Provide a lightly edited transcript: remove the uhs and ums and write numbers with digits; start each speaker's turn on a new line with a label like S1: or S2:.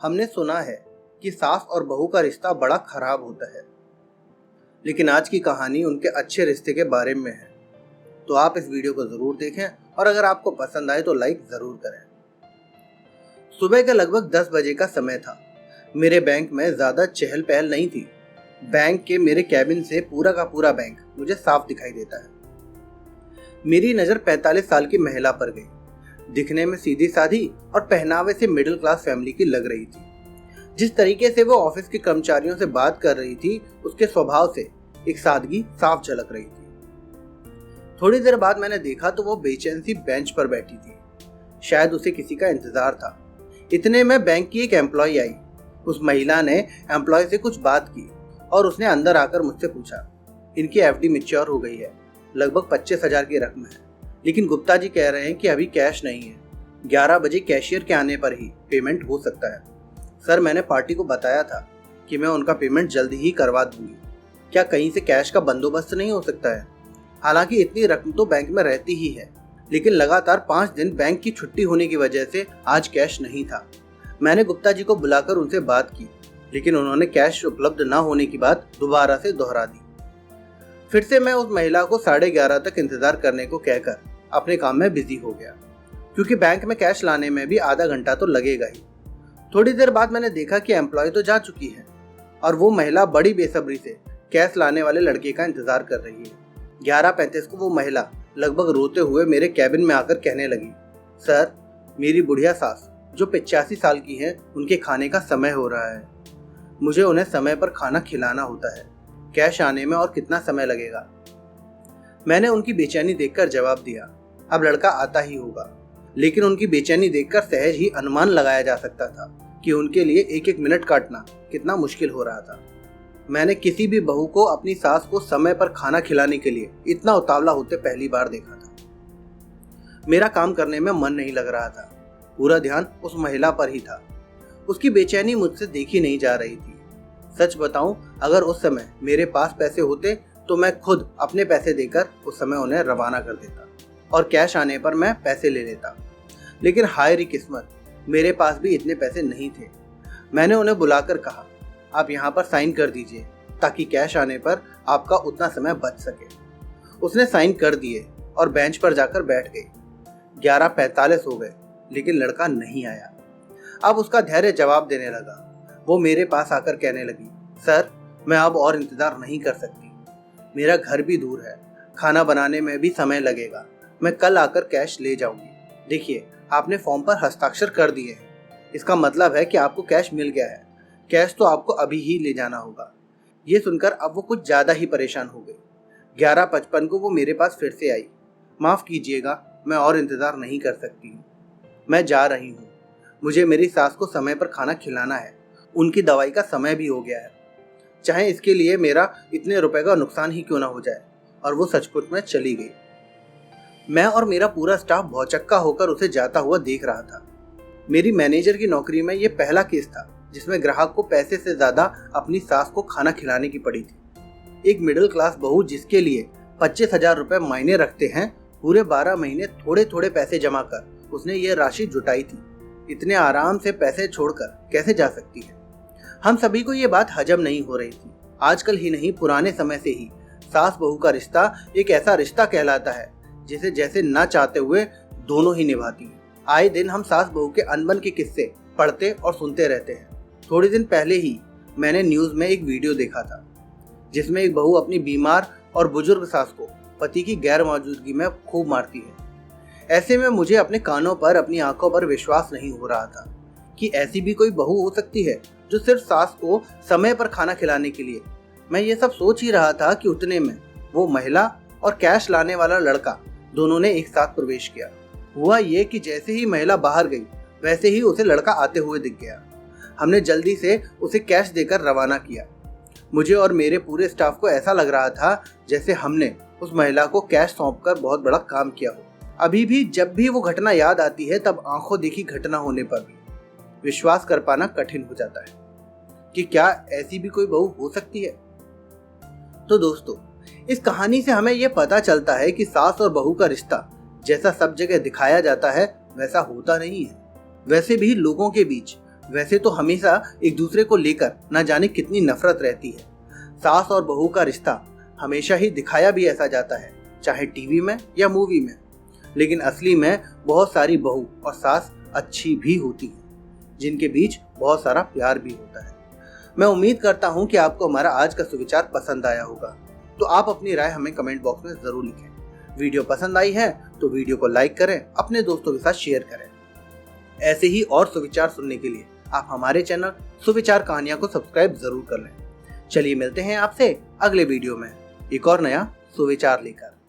S1: हमने सुना है कि सास और बहू का रिश्ता बड़ा खराब होता है, लेकिन आज की कहानी उनके अच्छे रिश्ते के बारे में है। तो आप इस वीडियो को जरूर देखें और अगर आपको पसंद आए तो लाइक जरूर करें। सुबह के लगभग 10 बजे का समय था। मेरे बैंक में ज्यादा चहल पहल नहीं थी। बैंक के मेरे कैबिन से पूरा का पूरा बैंक मुझे साफ दिखाई देता है। मेरी नजर 45 साल की महिला पर गई। दिखने में सीधी साधी और पहनावे से मिडिल क्लास फैमिली की लग रही थी। जिस तरीके से वो ऑफिस के कर्मचारियों से बात कर रही थी, उसके स्वभाव से एक सादगी साफ झलक रही थी। थोड़ी देर बाद मैंने देखा तो वो बेचैन सी बेंच पर बैठी थी। शायद उसे किसी का इंतजार था। इतने में बैंक की एक एम्प्लॉय आई। उस महिला ने एम्प्लॉय से कुछ बात की और उसने अंदर आकर मुझसे पूछा, इनकी एफडी मैच्योर हो गई है, लगभग 25,000 की रकम है, लेकिन गुप्ता जी कह रहे हैं कि अभी कैश नहीं है। 11 बजे कैशियर के आने पर ही पेमेंट हो सकता है। सर, मैंने पार्टी को बताया था कि मैं उनका पेमेंट जल्दी ही करवा दूंगी। क्या कहीं से कैश का बंदोबस्त नहीं हो सकता है? हालांकि इतनी रकम तो बैंक में रहती ही है, लेकिन लगातार 5 दिन बैंक की छुट्टी होने की वजह से आज कैश नहीं था। मैंने गुप्ता जी को बुलाकर उनसे बात की, लेकिन उन्होंने कैश उपलब्ध न होने की बात दोबारा से दोहरा दी। फिर से मैं उस महिला को 11:30 तक इंतजार करने को कहकर अपने काम में बिजी हो गया, क्योंकि बैंक में कैश लाने में भी आधा घंटा तो लगेगा ही। थोड़ी देर बाद मैंने देखा कि एम्प्लॉय तो जा चुकी है और वो महिला बड़ी बेसब्री से कैश लाने वाले लड़के का इंतजार कर रही है। 11:35 को वो महिला लगभग रोते हुए मेरे कैबिन में आकर कहने लगी, सर, मेरी बुढ़िया सास जो 85 साल की है, उनके खाने का समय हो रहा है। मुझे उन्हें समय पर खाना खिलाना होता है। कैश आने में और कितना समय लगेगा? मैंने उनकी बेचैनी देखकर जवाब दिया, अब लड़का आता ही होगा। लेकिन उनकी बेचैनी देखकर सहज ही अनुमान लगाया जा सकता था कि उनके लिए एक एक मिनट काटना कितना मुश्किल हो रहा था। मैंने किसी भी बहू को अपनी सास को समय पर खाना खिलाने के लिए इतना उतावला होते पहली बार देखा था। मेरा काम करने में मन नहीं लग रहा था। पूरा ध्यान उस महिला पर ही था। उसकी बेचैनी मुझसे देखी नहीं जा रही थी। सच बताऊं, अगर उस समय मेरे पास पैसे होते तो मैं खुद अपने पैसे देकर उस समय उन्हें रवाना कर देता और कैश आने पर मैं पैसे ले लेता। लेकिन हाय री किस्मत, मेरे पास भी इतने पैसे नहीं थे। मैंने उन्हें बुलाकर कहा, आप यहाँ पर साइन कर दीजिए ताकि कैश आने पर आपका उतना समय बच सके। उसने साइन कर दिए और बेंच पर जाकर बैठ गई। 11:45 हो गए, लेकिन लड़का नहीं आया। अब उसका धैर्य जवाब देने लगा। वो मेरे पास आकर कहने लगी, सर, मैं अब और इंतजार नहीं कर सकती। मेरा घर भी दूर है, खाना बनाने में भी समय लगेगा। मैं कल आकर कैश ले जाऊंगी। देखिए, आपने फॉर्म पर हस्ताक्षर कर दिए हैं, इसका मतलब है कि आपको कैश मिल गया है। कैश तो आपको अभी ही ले जाना होगा। ये सुनकर अब वो कुछ ज्यादा ही परेशान हो गई। 11:55 को वो मेरे पास फिर से आई। माफ कीजिएगा, मैं और इंतजार नहीं कर सकती हूँ। मैं जा रही हूँ। मुझे मेरी सास को समय पर खाना खिलाना है। उनकी दवाई का समय भी हो गया है, चाहे इसके लिए मेरा इतने रुपए का नुकसान ही क्यों ना हो जाए। और वो सचमुच में चली गई। मैं और मेरा पूरा स्टाफ भौचक्का होकर उसे जाता हुआ देख रहा था। मेरी मैनेजर की नौकरी में ये पहला केस था जिसमें ग्राहक को पैसे से ज्यादा अपनी सास को खाना खिलाने की पड़ी थी। एक मिडिल क्लास बहू जिसके लिए 25,000 रुपए मायने रखते हैं, पूरे 12 महीने थोड़े थोड़े पैसे जमा कर उसने ये राशि जुटाई थी। इतने आराम से पैसे छोड़कर कैसे जा सकती है? हम सभी को ये बात हजम नहीं हो रही थी। आजकल ही नहीं, पुराने समय से ही सास बहू का रिश्ता एक ऐसा रिश्ता कहलाता है जिसे जैसे ना चाहते हुए दोनों ही निभाती हैं। आए दिन हम सास बहू के अनबन के किस्से पढ़ते और सुनते रहते हैं। थोड़े दिन पहले ही मैंने न्यूज में एक वीडियो देखा था जिसमें एक बहू अपनी बीमार और बुजुर्ग सास को पति की गैर मौजूदगी में खूब मारती है। ऐसे में मुझे अपने कानों पर, अपनी आंखों पर विश्वास नहीं हो रहा था कि ऐसी भी कोई बहू हो सकती है जो सिर्फ सास को समय पर खाना खिलाने के लिए। मैं ये सब सोच ही रहा था कि उतने में वो महिला और कैश लाने वाला लड़का दोनों ने एक साथ प्रवेश किया। हुआ ये कि जैसे ही महिला बाहर गई, वैसे ही उसे लड़का आते हुए दिख गया। हमने जल्दी से उसे कैश देकर रवाना किया। मुझे और मेरे पूरे स्टाफ को ऐसा लग रहा था जैसे हमने उस महिला को कैश सौंपकर बहुत बड़ा काम किया हो। अभी भी जब भी वो घटना याद आती है, तब आंखों देखी घटना होने पर भी विश्वास कर पाना कठिन हो जाता है कि क्या ऐसी भी कोई बहू हो सकती है। तो दोस्तों, इस कहानी से हमें यह पता चलता है कि सास और बहू का रिश्ता जैसा सब जगह दिखाया जाता है वैसा होता नहीं है। वैसे भी लोगों के बीच वैसे तो हमेशा एक दूसरे को लेकर न जाने कितनी नफरत रहती है। सास और बहू का रिश्ता हमेशा ही दिखाया भी ऐसा जाता है, चाहे टीवी में या मूवी में। लेकिन असली में बहुत सारी बहू और सास अच्छी भी होती है, जिनके बीच बहुत सारा प्यार भी होता है। मैं उम्मीद करता हूँ कि आपको हमारा आज का सुविचार पसंद आया होगा। तो आप अपनी राय हमें कमेंट बॉक्स में जरूर लिखें। वीडियो पसंद आई है तो वीडियो को लाइक करें, अपने दोस्तों के साथ शेयर करें। ऐसे ही और सुविचार सुनने के लिए आप हमारे चैनल सुविचार कहानियां को सब्सक्राइब जरूर कर लें। चलिए मिलते हैं आपसे अगले वीडियो में एक और नया सुविचार लेकर।